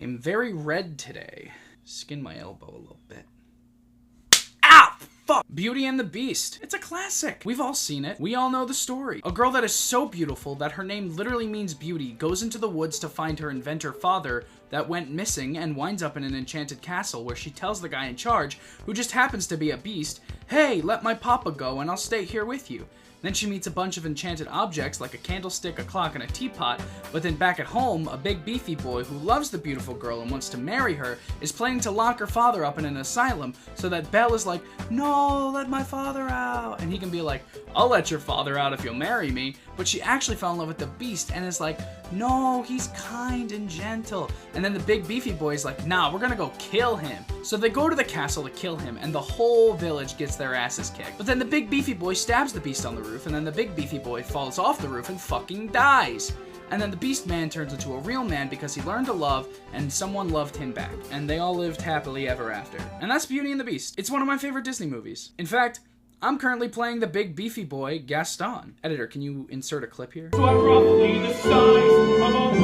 I'm very red today. Skin my elbow a little bit. Ow! Fuck! Beauty and the Beast. It's a classic. We've all seen it. We all know the story. A girl that is so beautiful that her name literally means beauty goes into the woods to find her inventor father that went missing and winds up in an enchanted castle where she tells the guy in charge, who just happens to be a beast, hey, let my papa go and I'll stay here with you. Then she meets a bunch of enchanted objects like a candlestick, a clock, and a teapot, but then back at home, a big beefy boy who loves the beautiful girl and wants to marry her is planning to lock her father up in an asylum so that Belle is like, no, let my father out. And he can be like, I'll let your father out if you'll marry me. But she actually fell in love with the beast and is like, no, he's kind and gentle. And then the big beefy boy is like, nah, we're gonna go kill him. So they go to the castle to kill him and the whole village gets their asses kicked. But then the big beefy boy stabs the beast on the roof and then the big beefy boy falls off the roof and fucking dies. And then the beast man turns into a real man because he learned to love and someone loved him back. And they all lived happily ever after. And that's Beauty and the Beast. It's one of my favorite Disney movies. In fact, I'm currently playing the big beefy boy, Gaston. Editor, can you insert a clip here? So I'm roughly the size of a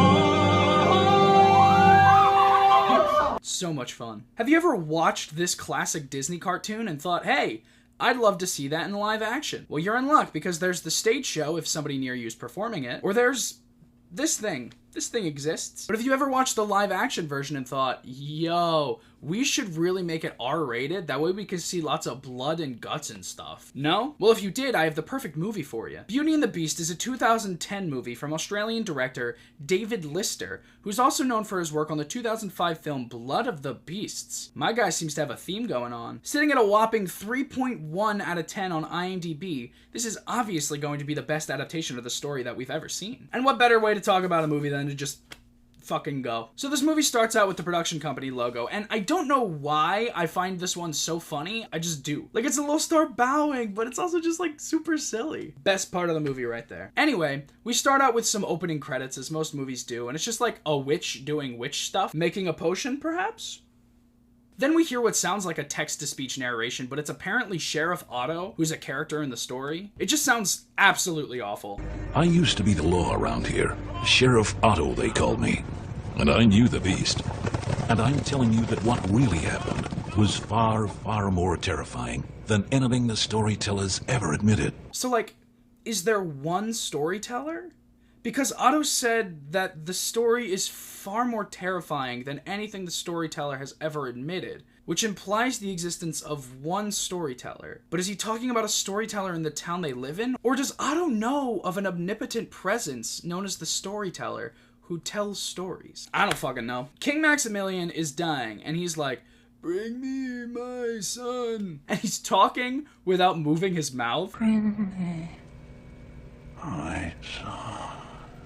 heart. So much fun. Have you ever watched this classic Disney cartoon and thought, hey, I'd love to see that in live action? Well, you're in luck because there's the stage show if somebody near you is performing it, or there's this thing. This thing exists. But have you ever watched the live action version and thought, yo, we should really make it R-rated? That way we can see lots of blood and guts and stuff. No? Well, if you did, I have the perfect movie for you. Beauty and the Beast is a 2010 movie from Australian director David Lister, who's also known for his work on the 2005 film Blood of the Beasts. My guy seems to have a theme going on. Sitting at a whopping 3.1 out of 10 on IMDb, this is obviously going to be the best adaptation of the story that we've ever seen. And what better way to talk about a movie than to just fucking go. So this movie starts out with the production company logo, and I don't know why I find this one so funny, I just do. Like, it's a little star bowing, but it's also just like super silly. Best part of the movie right there. Anyway, we start out with some opening credits, as most movies do, and it's just like a witch doing witch stuff, making a potion perhaps? Then we hear what sounds like a text-to-speech narration, but it's apparently Sheriff Otto, who's a character in the story. It just sounds absolutely awful. I used to be the law around here. Sheriff Otto, they called me. And I knew the beast. And I'm telling you that what really happened was far, far more terrifying than anything the storytellers ever admitted. So, like, is there one storyteller? Because Otto said that the story is far more terrifying than anything the storyteller has ever admitted, which implies the existence of one storyteller. But is he talking about a storyteller in the town they live in? Or does Otto know of an omnipotent presence known as the storyteller who tells stories? I don't fucking know. King Maximilian is dying, and he's like, bring me my son. And he's talking without moving his mouth. Bring me my son.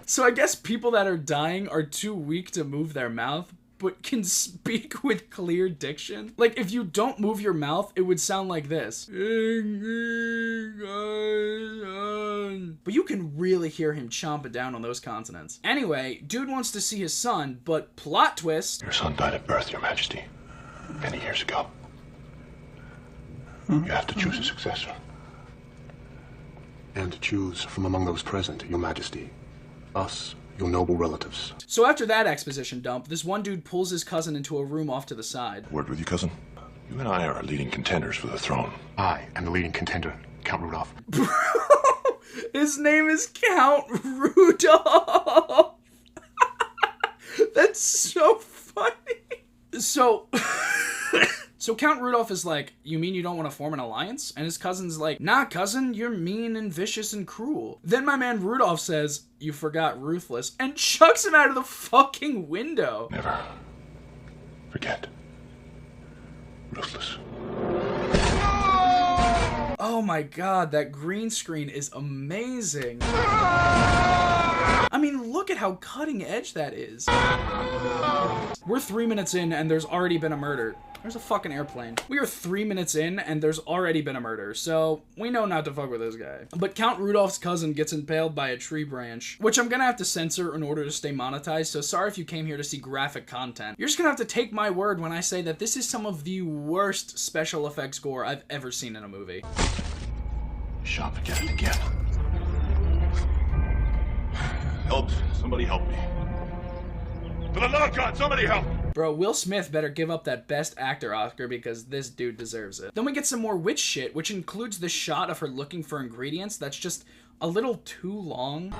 So I guess people that are dying are too weak to move their mouth, but can speak with clear diction. Like, if you don't move your mouth, it would sound like this. But you can really hear him chomping down on those consonants. Anyway, dude wants to see his son, but plot twist. Your son died at birth, Your Majesty, many years ago. You have to choose a successor. And to choose from among those present, Your Majesty. Us, your noble relatives. So after that exposition dump, this one dude pulls his cousin into a room off to the side. Word with you, cousin. You and I are leading contenders for the throne. I am the leading contender, Count Rudolph. Bro, his name is Count Rudolph. That's so funny. So Count Rudolph is like, you mean you don't want to form an alliance? And his cousin's like, nah, cousin, you're mean and vicious and cruel. Then my man Rudolph says, you forgot ruthless, and chucks him out of the fucking window. Never forget ruthless. Oh my god, that green screen is amazing. I mean, look at how cutting edge that is. We're 3 minutes in and there's already been a murder. There's a fucking airplane. We are 3 minutes in and there's already been a murder, so we know not to fuck with this guy. But Count Rudolph's cousin gets impaled by a tree branch, which I'm gonna have to censor in order to stay monetized, so sorry if you came here to see graphic content. You're just gonna have to take my word when I say that this is some of the worst special effects gore I've ever seen in a movie. Shot again and again. Help! Somebody help me. For the love of God, somebody help! Bro, Will Smith better give up that Best Actor Oscar because this dude deserves it. Then we get some more witch shit, which includes the shot of her looking for ingredients that's just a little too long.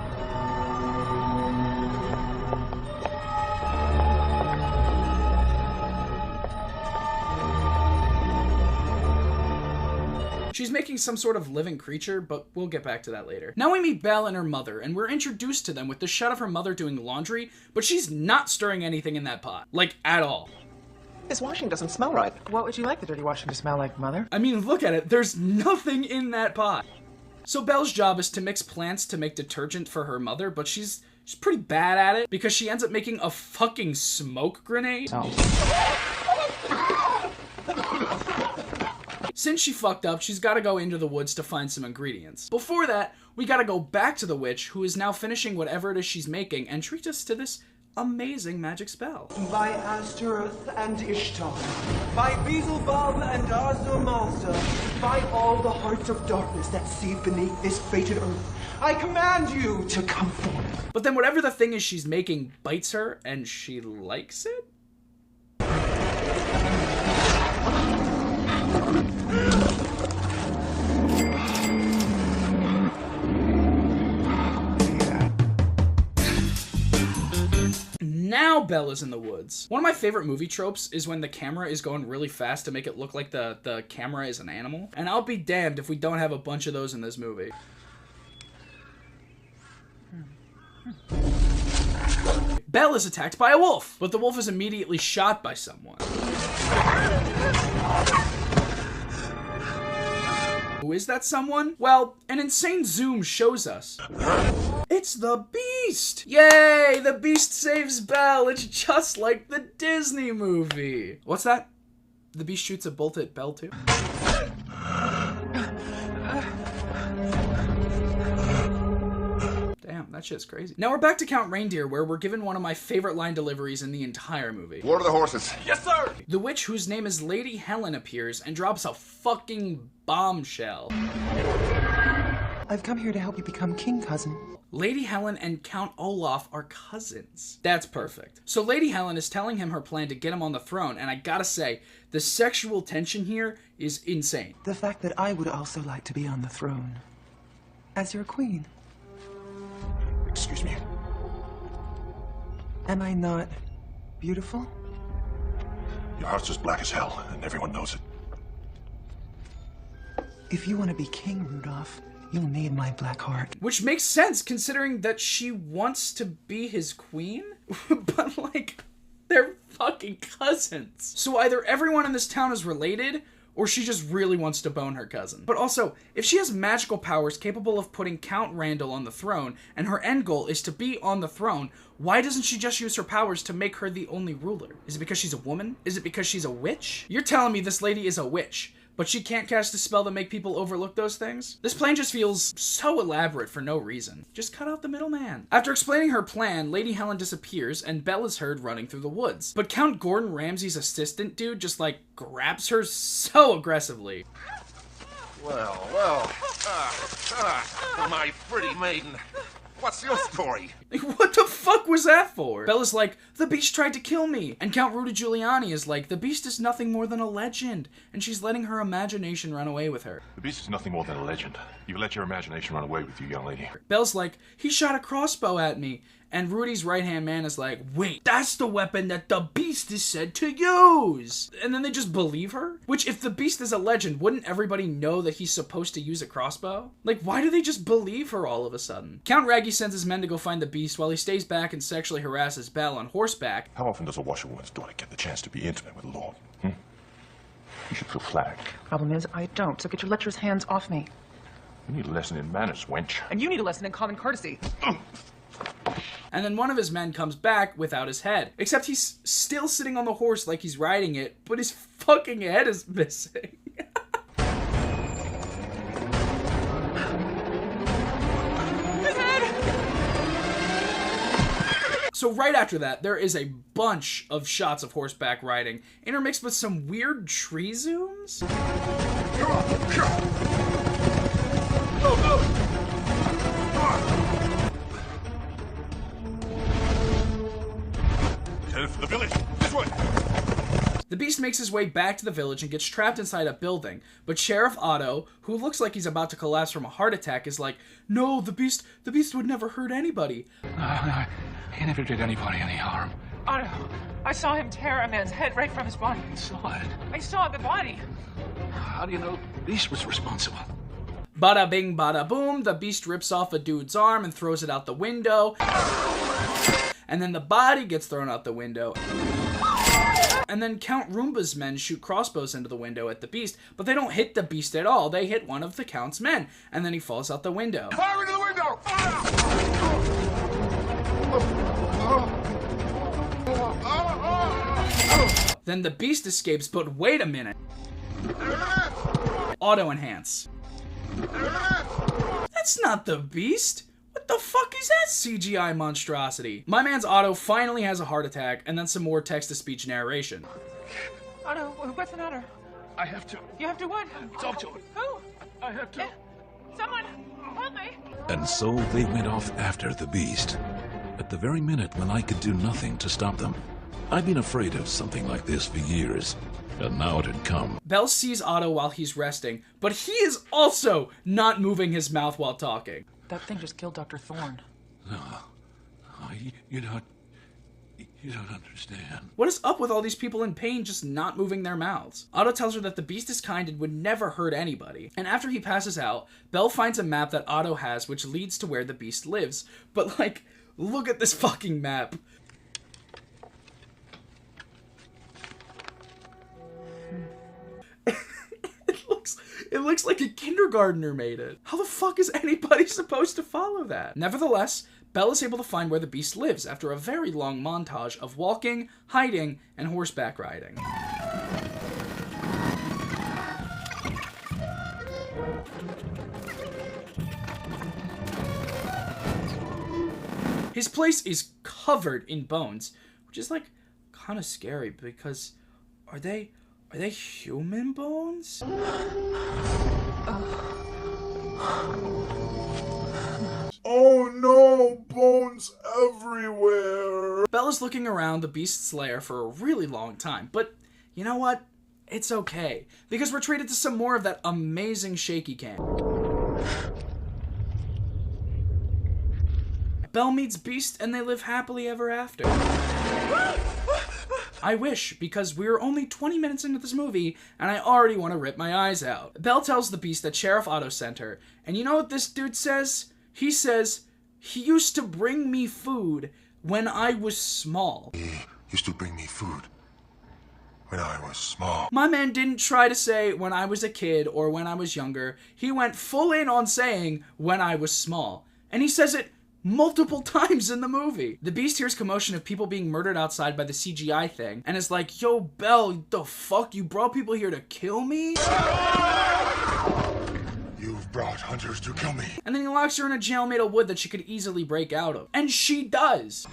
She's making some sort of living creature, but we'll get back to that later. Now we meet Belle and her mother, and we're introduced to them with the shot of her mother doing laundry, but she's not stirring anything in that pot. Like, at all. This washing doesn't smell right. What would you like the dirty washing to smell like, Mother? I mean, look at it. There's nothing in that pot. So Belle's job is to mix plants to make detergent for her mother, but she's pretty bad at it because she ends up making a fucking smoke grenade. Since she fucked up, she's got to go into the woods to find some ingredients. Before that, we got to go back to the witch, who is now finishing whatever it is she's making, and treat us to this amazing magic spell. By Ashtoreth and Ishtar, by Beelzebub and Azur-Mazda, by all the hearts of darkness that seethe beneath this fated earth, I command you to come forth. But then whatever the thing is she's making bites her, and she likes it? Now Belle is in the woods. One of my favorite movie tropes is when the camera is going really fast to make it look like the camera is an animal. And I'll be damned if we don't have a bunch of those in this movie. Belle is attacked by a wolf, but the wolf is immediately shot by someone. Who is that someone? Well, an insane zoom shows us. It's the Beast! Yay! The Beast saves Belle! It's just like the Disney movie! What's that? The Beast shoots a bolt at Belle too? Damn, that shit's crazy. Now we're back to Count Reindeer, where we're given one of my favorite line deliveries in the entire movie. What are the horses? Yes, sir! The witch, whose name is Lady Helen, appears and drops a fucking bombshell. I've come here to help you become king, cousin. Lady Helen and Count Olaf are cousins. That's perfect. So Lady Helen is telling him her plan to get him on the throne, and I gotta say, the sexual tension here is insane. The fact that I would also like to be on the throne. As your queen. Excuse me. Am I not beautiful? Your heart's as black as hell, and everyone knows it. If you want to be king, Rudolph, you'll need my black heart. Which makes sense, considering that she wants to be his queen? But, like, they're fucking cousins. So either everyone in this town is related, or she just really wants to bone her cousin. But also, if she has magical powers capable of putting Count Randall on the throne, and her end goal is to be on the throne, why doesn't she just use her powers to make her the only ruler? Is it because she's a woman? Is it because she's a witch? You're telling me this lady is a witch, but she can't cast a spell to make people overlook those things? This plan just feels so elaborate for no reason. Just cut out the middleman. After explaining her plan, Lady Helen disappears, and Belle is heard running through the woods. But Count Gordon Ramsay's assistant dude just, like, grabs her so aggressively. Well, my pretty maiden. What's your story? Like, what the fuck was that for? Bella's like, the Beast tried to kill me. And Count Rudy Giuliani is like, the Beast is nothing more than a legend. And she's letting her imagination run away with her. The Beast is nothing more than a legend. You let your imagination run away with you, young lady. Belle's like, he shot a crossbow at me. And Rudy's right-hand man is like, wait, that's the weapon that the Beast is said to use. And then they just believe her? Which, if the Beast is a legend, wouldn't everybody know that he's supposed to use a crossbow? Like, why do they just believe her all of a sudden? Count Raggy sends his men to go find the Beast while he stays back and sexually harasses Belle on horseback. How often does a washerwoman's daughter get the chance to be intimate with a lord? You should feel flattered. Problem is, I don't, so get your lecherous hands off me. You need a lesson in manners, wench. And you need a lesson in common courtesy. And then one of his men comes back without his head. Except he's still sitting on the horse like he's riding it, but his fucking head is missing. His head! So right after that, there is a bunch of shots of horseback riding, intermixed with some weird tree zooms. Headed for the village. This way. The beast makes his way back to the village and gets trapped inside a building, but Sheriff Otto, who looks like he's about to collapse from a heart attack, is like, no, the beast would never hurt anybody. No, he never did anybody any harm. Otto, I saw him tear a man's head right from his body. Saw it. I saw the body. How do you know the beast was responsible? Bada bing, bada boom, the beast rips off a dude's arm and throws it out the window. And then the body gets thrown out the window. And then Count Roomba's men shoot crossbows into the window at the beast, but they don't hit the beast at all. They hit one of the Count's men, and then he falls out the window. Fire into the window! Then the beast escapes, but wait a minute. Auto enhance. That's not the beast. What the fuck is that CGI monstrosity? My man's Otto finally has a heart attack, and then some more text-to-speech narration. Otto, what's the matter? I have to You have to what? talk to him. Who? I have to. Someone, help me. And so they went off after the beast. At the very minute when I could do nothing to stop them. I've been afraid of something like this for years. And now it had come. Belle sees Otto while he's resting, but he is also not moving his mouth while talking. That thing just killed Dr. Thorne. You don't understand. What is up with all these people in pain just not moving their mouths? Otto tells her that the beast is kind and would never hurt anybody. And after he passes out, Belle finds a map that Otto has which leads to where the beast lives. But like, look at this fucking map. It looks like a kindergartner made it. How the fuck is anybody supposed to follow that? Nevertheless, Belle is able to find where the beast lives after a very long montage of walking, hiding, and horseback riding. His place is covered in bones, which is like kind of scary because are they human bones? Oh no, bones everywhere. Bella's looking around the beast's lair for a really long time, but you know what? It's okay, because we're treated to some more of that amazing shaky cam. Belle meets Beast and they live happily ever after. I wish, because we're only 20 minutes into this movie, and I already want to rip my eyes out. Belle tells the Beast that Sheriff Otto sent her, and you know what this dude says? He says, he used to bring me food when I was small. He used to bring me food when I was small. My man didn't try to say when I was a kid or when I was younger. He went full in on saying when I was small. And he says it multiple times in the movie. The Beast hears commotion of people being murdered outside by the CGI thing and is like, yo, Belle, the fuck? You brought people here to kill me? You've brought hunters to kill me. And then he locks her in a jail made of wood that she could easily break out of. And she does.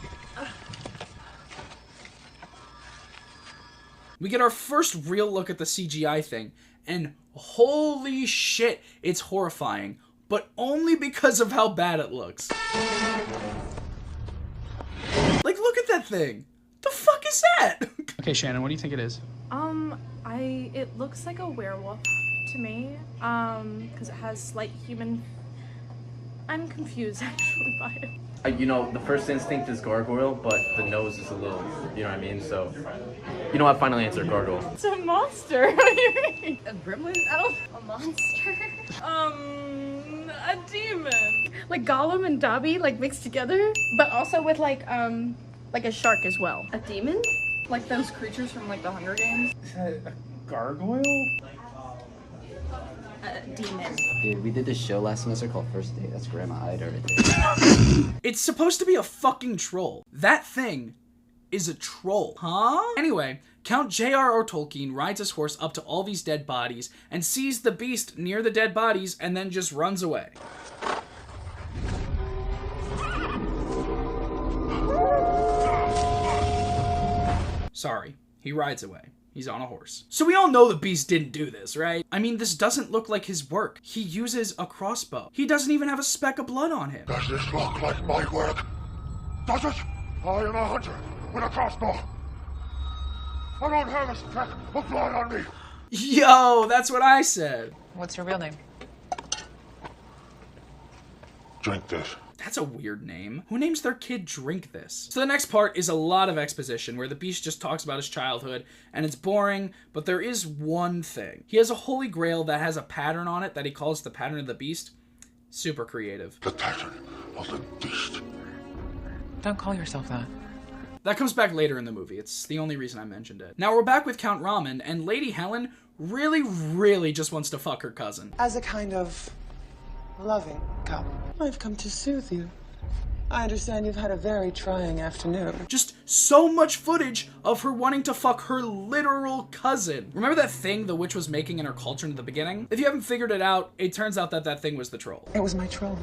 We get our first real look at the CGI thing, and holy shit, it's horrifying. But only because of how bad it looks. Like, look at that thing. The fuck is that? Okay, Shannon, what do you think it is? It looks like a werewolf to me, because it has slight human... I'm confused, actually, by it. You know, the first instinct is gargoyle, but the nose is a little, you know what I mean? So, you know what? Final answer, gargoyle. It's a monster. What do you mean? A gremlin? I don't... A monster? A demon. Like Gollum and Dobby, like, mixed together, but also with, like a shark as well. A demon? Like those creatures from, like, the Hunger Games? Is that a gargoyle? Demon. Dude, we did this show last semester called First Date. That's Grandma Ida right there. It's supposed to be a fucking troll. That thing is a troll. Huh? Anyway, Count J.R.R. Tolkien rides his horse up to all these dead bodies and sees the Beast near the dead bodies and then just runs away. Sorry, he rides away. He's on a horse. So we all know the Beast didn't do this, right? I mean, this doesn't look like his work. He uses a crossbow. He doesn't even have a speck of blood on him. Does this look like my work? Does it? I am a hunter with a crossbow. I don't have a speck of blood on me. Yo, that's what I said. What's your real name? Drink this. That's a weird name. Who names their kid Drink This? So the next part is a lot of exposition where the beast just talks about his childhood, and it's boring, but there is one thing. He has a holy grail that has a pattern on it that he calls the pattern of the beast. Super creative. The pattern of the beast. Don't call yourself that. That comes back later in the movie. It's the only reason I mentioned it. Now we're back with Count Ramen, and Lady Helen really just wants to fuck her cousin. As a kind of loving couple, I've come to soothe you. I understand you've had a very trying afternoon. Just so much footage of her wanting to fuck her literal cousin. Remember that thing the witch was making in her cauldron at the beginning? If you haven't figured it out, it turns out that that thing was the troll. It was my troll.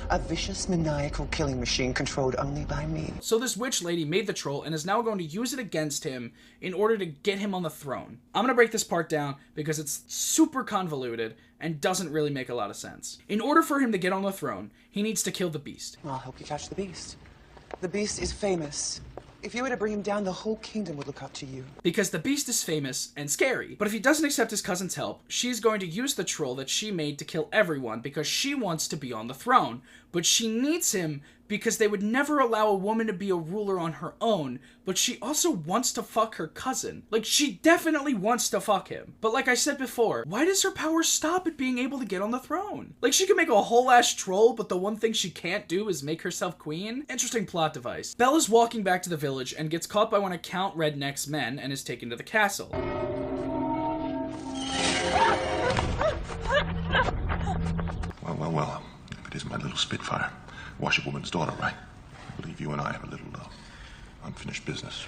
A vicious, maniacal killing machine controlled only by me. So this witch lady made the troll and is now going to use it against him in order to get him on the throne. I'm gonna break this part down because it's super convoluted and doesn't really make a lot of sense. In order for him to get on the throne, he needs to kill the beast. I'll help you catch the beast. The beast is famous. If you were to bring him down, the whole kingdom would look up to you. Because the beast is famous and scary. But if he doesn't accept his cousin's help, she's going to use the troll that she made to kill everyone because she wants to be on the throne. But she needs him because they would never allow a woman to be a ruler on her own, but she also wants to fuck her cousin. Like, she definitely wants to fuck him. But like I said before, why does her power stop at being able to get on the throne? Like, she can make a whole ass troll, but the one thing she can't do is make herself queen? Interesting plot device. Belle is walking back to the village and gets caught by one of Count Redneck's men and is taken to the castle. Well. If it isn't my little Spitfire, washerwoman's daughter, right? I believe you and I have a little unfinished business.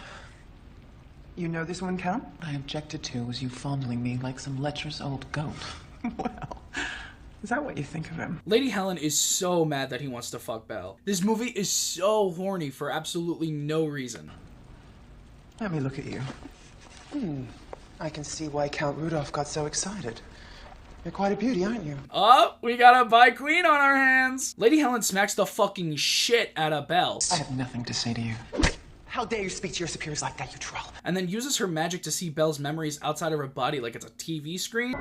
You know this one, Count? What I objected to was you fondling me like some lecherous old goat. Well, is that what you think of him? Lady Helen is so mad that he wants to fuck Belle. This movie is so horny for absolutely no reason. Let me look at you. I can see why Count Rudolph got so excited. You're quite a beauty, aren't you? Oh, we got a bi queen on our hands. Lady Helen smacks the fucking shit out of Belle. I have nothing to say to you. How dare you speak to your superiors like that, you troll? And then uses her magic to see Belle's memories outside of her body like it's a TV screen.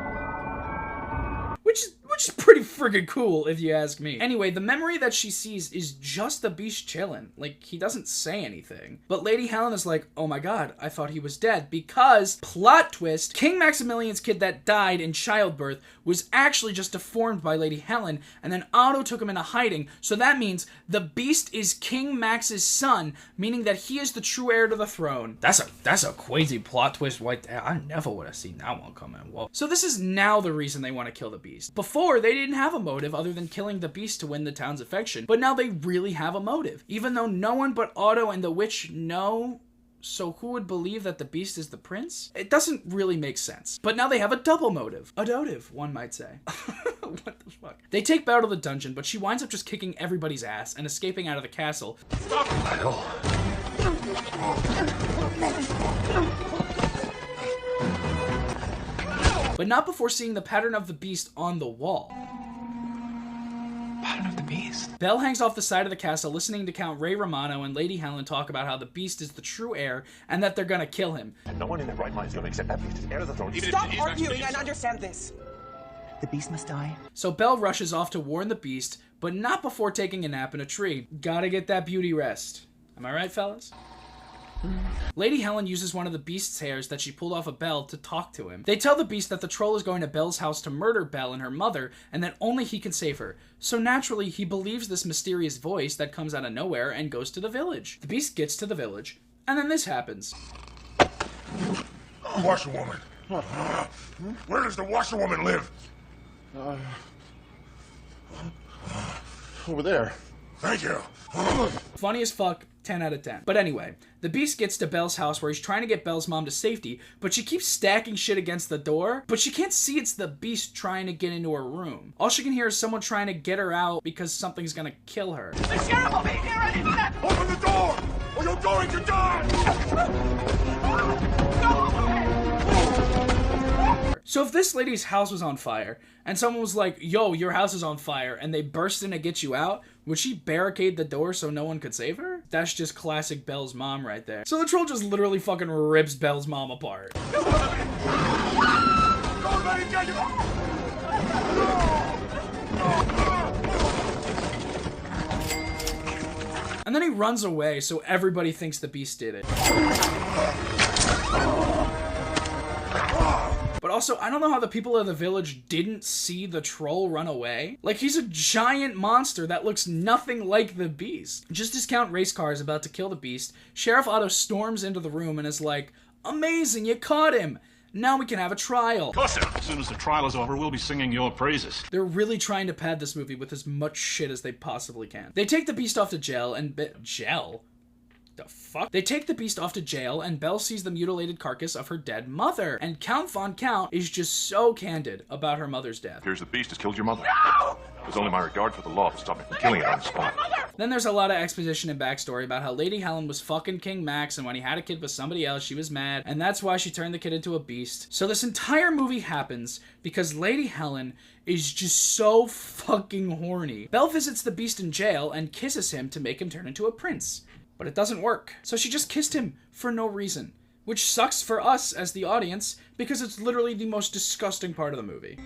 Which is pretty friggin' cool, if you ask me. Anyway, the memory that she sees is just the beast chillin'. Like, he doesn't say anything. But Lady Helen is like, oh my god, I thought he was dead. Because, plot twist, King Maximilian's kid that died in childbirth was actually just deformed by Lady Helen, and then Otto took him into hiding. So that means the beast is King Max's son, meaning that he is the true heir to the throne. That's a crazy plot twist right there. I never would have seen that one coming. Whoa. So this is now the reason they want to kill the beast. Before, they didn't have a motive other than killing the beast to win the town's affection, but now they really have a motive, even though no one but Otto and the witch know. So who would believe that the beast is the prince? It doesn't really make sense. But now they have a double motive. A dotive, one might say. What the fuck? They take Belle to the dungeon, but she winds up just kicking everybody's ass and escaping out of the castle. Stop, Belle. But not before seeing the pattern of the beast on the wall. Pattern of the beast? Belle hangs off the side of the castle listening to Count Ray Romano and Lady Helen talk about how the beast is the true heir and that they're gonna kill him. And no one in their right mind is going to accept that beast as heir to the throne. Stop arguing and understand this. The beast must die. So Belle rushes off to warn the beast, but not before taking a nap in a tree. Gotta get that beauty rest. Am I right, fellas? Lady Helen uses one of the beast's hairs that she pulled off of Belle to talk to him. They tell the beast that the troll is going to Belle's house to murder Belle and her mother, and that only he can save her. So naturally, he believes this mysterious voice that comes out of nowhere and goes to the village. The beast gets to the village, and then this happens. Washerwoman. Where does the washerwoman live? Over there. Thank you. Funny as fuck, 10 out of 10. But anyway, the beast gets to Belle's house where he's trying to get Belle's mom to safety, but she keeps stacking shit against the door, but she can't see it's the beast trying to get into her room. All she can hear is someone trying to get her out because something's gonna kill her. The sheriff will be here any minute! Open the door, or you're going to die! So if this lady's house was on fire, and someone was like, yo, your house is on fire, and they burst in to get you out, would she barricade the door so no one could save her? That's just classic Belle's mom right there. So the troll just literally fucking rips Belle's mom apart. And then he runs away, so everybody thinks the beast did it. But also, I don't know how the people of the village didn't see the troll run away. Like, he's a giant monster that looks nothing like the beast. Just as Count Racecar is about to kill the beast, Sheriff Otto storms into the room and is like, "Amazing, you caught him! Now we can have a trial." Cuss him. As soon as the trial is over, we'll be singing your praises. They're really trying to pad this movie with as much shit as they possibly can. They take the beast off to jail and jail? The fuck? They take the beast off to jail and Belle sees the mutilated carcass of her dead mother. And Count Von Count is just so candid about her mother's death. Appears the beast has killed your mother. No! It was only my regard for the law to stop me from killing it on the spot. Then there's a lot of exposition and backstory about how Lady Helen was fucking King Max, and when he had a kid with somebody else, she was mad, and that's why she turned the kid into a beast. So this entire movie happens because Lady Helen is just so fucking horny. Belle visits the beast in jail and kisses him to make him turn into a prince. But it doesn't work. So she just kissed him for no reason. Which sucks for us as the audience, because it's literally the most disgusting part of the movie.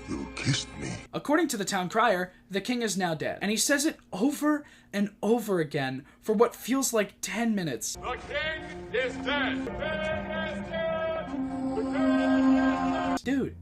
You kissed me. According to the town crier, the king is now dead. And he says it over and over again for what feels like 10 minutes. The king is dead. The king is dead. Dude,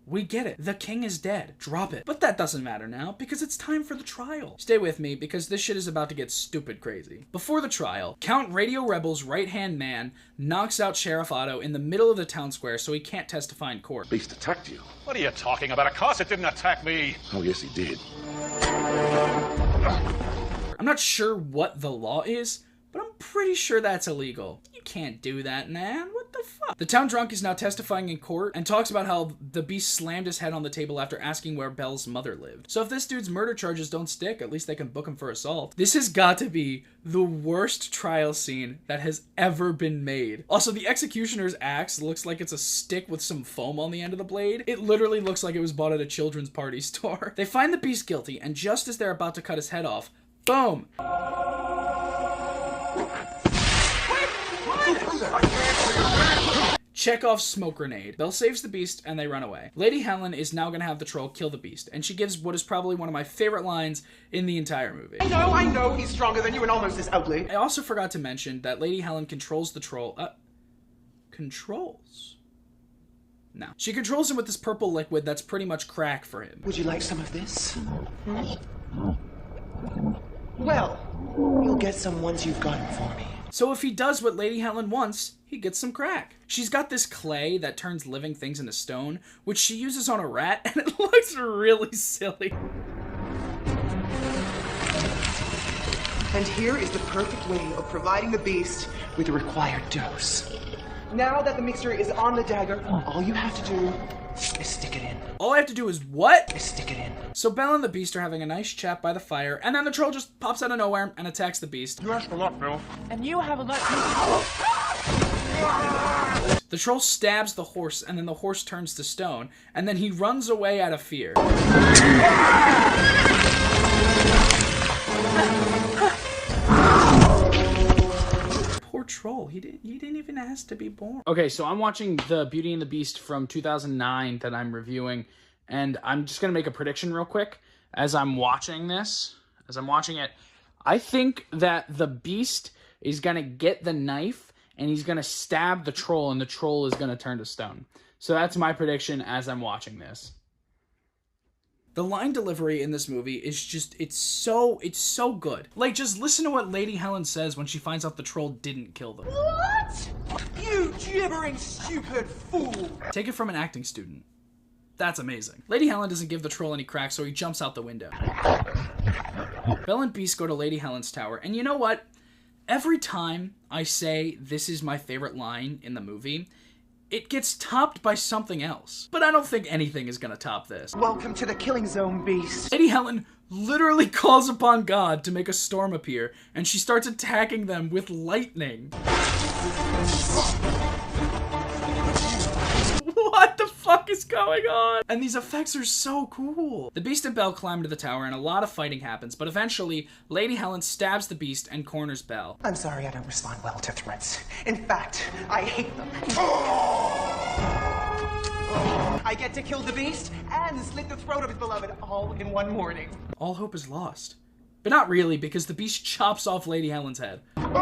we get it. The king is dead. Drop it. But that doesn't matter now, because it's time for the trial. Stay with me, because this shit is about to get stupid crazy. Before the trial, Count Radio Rebel's right-hand man knocks out Sheriff Otto in the middle of the town square so he can't testify in court. Beast attacked you. What are you talking about? Of course it didn't attack me. Oh, yes, he did. I'm not sure what the law is, but I'm pretty sure that's illegal. You can't do that, man. What the fuck? The town drunk is now testifying in court and talks about how the beast slammed his head on the table after asking where Belle's mother lived. So if this dude's murder charges don't stick, at least they can book him for assault. This has got to be the worst trial scene that has ever been made. Also, the executioner's axe looks like it's a stick with some foam on the end of the blade. It literally looks like it was bought at a children's party store. They find the beast guilty, and just as they're about to cut his head off, boom! Chekhov's smoke grenade. Belle saves the beast and they run away. Lady Helen is now gonna have the troll kill the beast, and she gives what is probably one of my favorite lines in the entire movie. I know, he's stronger than you and almost as ugly. I also forgot to mention that Lady Helen controls the troll. Controls? No. She controls him with this purple liquid that's pretty much crack for him. Would you like some of this? Well, you'll get some once you've got it for me. So if he does what Lady Helen wants, he gets some crack. She's got this clay that turns living things into stone, which she uses on a rat, and it looks really silly. And here is the perfect way of providing the beast with the required dose. Now that the mixture is on the dagger, all you have to do is stick it in. All I have to do is what? Is stick it in. So Belle and the beast are having a nice chat by the fire, and then the troll just pops out of nowhere and attacks the beast. You asked a lot, Bill. And you have a lot. The troll stabs the horse, and then the horse turns to stone, and then he runs away out of fear. Poor troll. He didn't even ask to be born. Okay, so I'm watching the Beauty and the Beast from 2009 that I'm reviewing, and I'm just gonna make a prediction real quick as I'm watching this. As I'm watching it, I think that the beast is gonna get the knife and he's gonna stab the troll, and the troll is gonna turn to stone. So that's my prediction as I'm watching this. The line delivery in this movie is just, it's so good. Like, just listen to what Lady Helen says when she finds out the troll didn't kill them. What? You gibbering stupid fool! Take it from an acting student. That's amazing. Lady Helen doesn't give the troll any crack, so he jumps out the window. Belle and Beast go to Lady Helen's tower, and you know what? Every time I say this is my favorite line in the movie, it gets topped by something else. But I don't think anything is gonna top this. Welcome to the killing zone, Beast. Lady Helen literally calls upon God to make a storm appear, and she starts attacking them with lightning. fuck is going on? And these effects are so cool. The Beast and Belle climb to the tower and a lot of fighting happens, but eventually, Lady Helen stabs the Beast and corners Belle. I'm sorry I don't respond well to threats. In fact, I hate them. I get to kill the Beast and slit the throat of his beloved all in one morning. All hope is lost. But not really, because the Beast chops off Lady Helen's head. How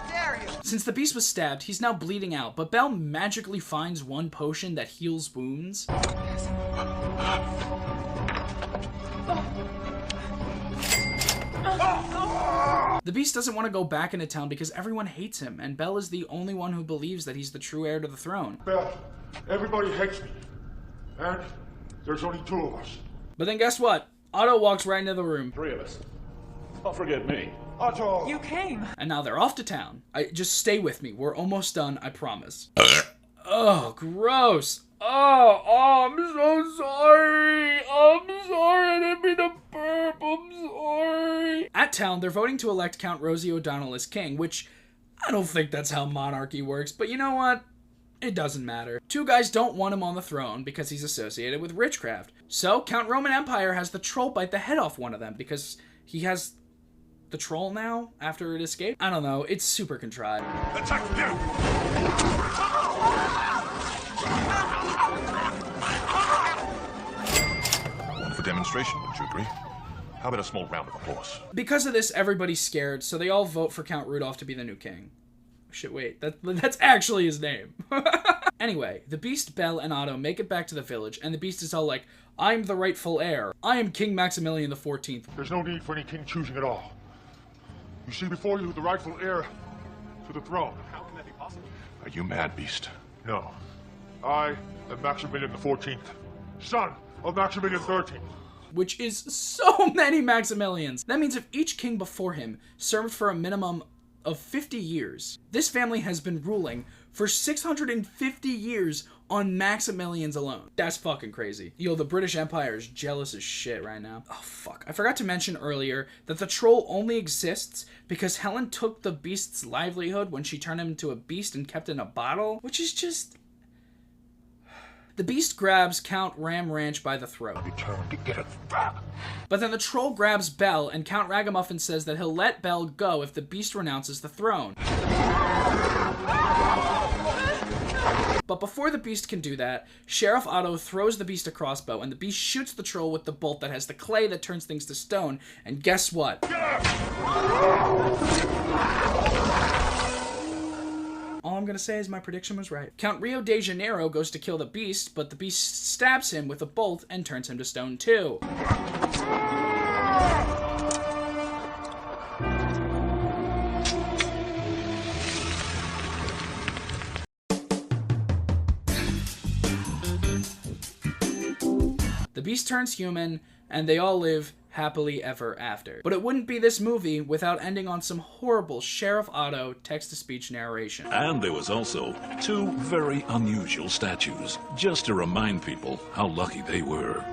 dare you! Since the Beast was stabbed, he's now bleeding out, but Belle magically finds one potion that heals wounds. The Beast doesn't want to go back into town because everyone hates him, and Belle is the only one who believes that he's the true heir to the throne. Belle, everybody hates me. And there's only 2 of us. But then guess what? Otto walks right into the room. 3 of us. Don't forget me. Otto! You came. And now they're off to town. Just stay with me. We're almost done, I promise. Oh, gross. Oh, I'm so sorry. I'm sorry. I didn't mean to burp. I'm sorry. At town, they're voting to elect Count Rosie O'Donnell as king, which I don't think that's how monarchy works, but you know what? It doesn't matter. 2 guys don't want him on the throne because he's associated with witchcraft. So, Count Roman Empire has the troll bite the head off one of them because he has the troll now after it escaped. I don't know. It's super contrived. Attack them! One for demonstration, wouldn't you agree? How about a small round of applause? Because of this, everybody's scared, so they all vote for Count Rudolph to be the new king. Shit, wait, that's actually his name. Anyway, the Beast, Belle, and Otto make it back to the village, and the Beast is all like, I'm the rightful heir. I am King Maximilian XIV. There's no need for any king choosing at all. You see before you the rightful heir to the throne. How can that be possible? Are you mad, Beast? No. I am Maximilian XIV, son of Maximilian XIII. Which is so many Maximilians. That means if each king before him served for a minimum of 50 years, this family has been ruling for 650 years on Maximilians alone. That's fucking crazy. Yo, the British Empire is jealous as shit right now. Oh, fuck. I forgot to mention earlier that the troll only exists because Helen took the Beast's livelihood when she turned him into a beast and kept it in a bottle, which is just... The Beast grabs Count Ram Ranch by the throat. Return to get it back. But then the troll grabs Belle, and Count Ragamuffin says that he'll let Belle go if the Beast renounces the throne. But before the Beast can do that, Sheriff Otto throws the Beast a crossbow, and the Beast shoots the troll with the bolt that has the clay that turns things to stone, and guess what? All I'm gonna say is my prediction was right. Count Rio de Janeiro goes to kill the Beast, but the Beast stabs him with a bolt and turns him to stone too. The Beast turns human, and they all live happily ever after. But it wouldn't be this movie without ending on some horrible Sheriff Otto text-to-speech narration. And there was also 2 very unusual statues, just to remind people how lucky they were.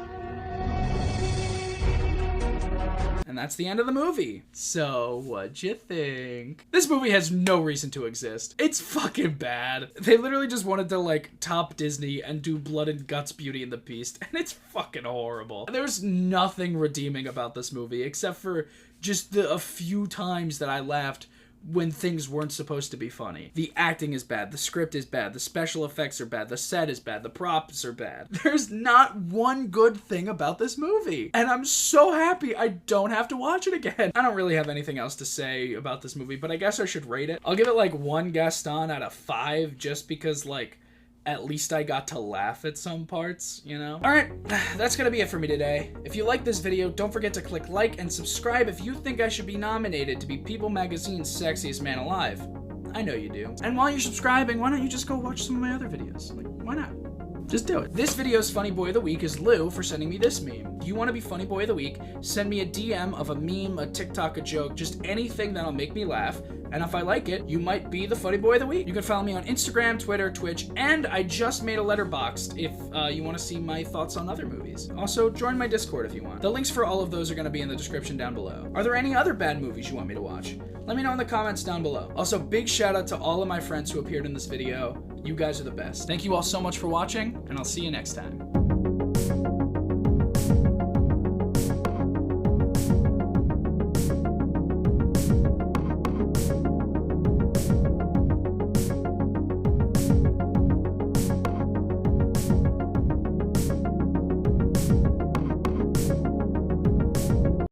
And that's the end of the movie. So, what'd you think? This movie has no reason to exist. It's fucking bad. They literally just wanted to, like, top Disney and do Blood and Guts, Beauty and the Beast, and it's fucking horrible. There's nothing redeeming about this movie, except for just a few times that I laughed when things weren't supposed to be funny. The acting is bad, the script is bad, the special effects are bad, the set is bad, the props are bad. There's not one good thing about this movie. And I'm so happy I don't have to watch it again. I don't really have anything else to say about this movie, but I guess I should rate it. I'll give it like 1 Gaston out of 5 just because, like, at least I got to laugh at some parts, you know? Alright, that's gonna be it for me today. If you like this video, don't forget to click like and subscribe if you think I should be nominated to be People Magazine's Sexiest Man Alive. I know you do. And while you're subscribing, why don't you just go watch some of my other videos? Like, why not? Just do it. This video's Funny Boy of the Week is Lou for sending me this meme. You want to be Funny Boy of the Week, send me a DM of a meme, a TikTok, a joke, just anything that'll make me laugh, and if I like it, you might be the Funny Boy of the Week. You can follow me on Instagram, Twitter, Twitch, and I just made a Letterboxd if you want to see my thoughts on other movies. Also, join my Discord if you want. The links for all of those are going to be in the description down below. Are there any other bad movies you want me to watch? Let me know in the comments down below. Also, big shout out to all of my friends who appeared in this video. You guys are the best. Thank you all so much for watching, and I'll see you next time.